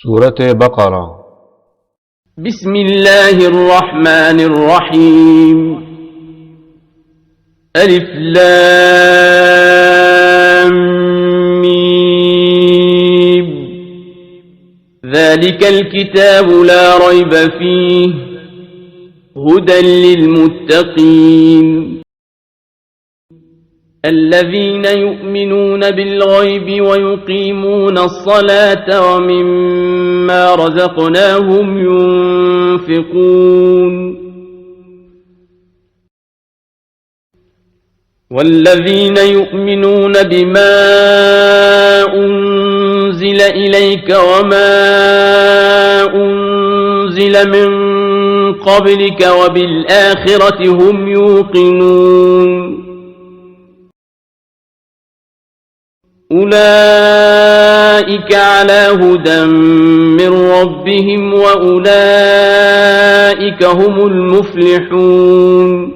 سورة بقرة. بسم الله الرحمن الرحيم. ألف لام ميم. ذلك الكتاب لا ريب فيه هدى للمتقين الذين يؤمنون بالغيب ويقيمون الصلاة ومما رزقناهم ينفقون والذين يؤمنون بما أنزل إليك وما أنزل من قبلك وبالآخرة هم يوقنون أولئك على هدى من ربهم وأولئك هم المفلحون.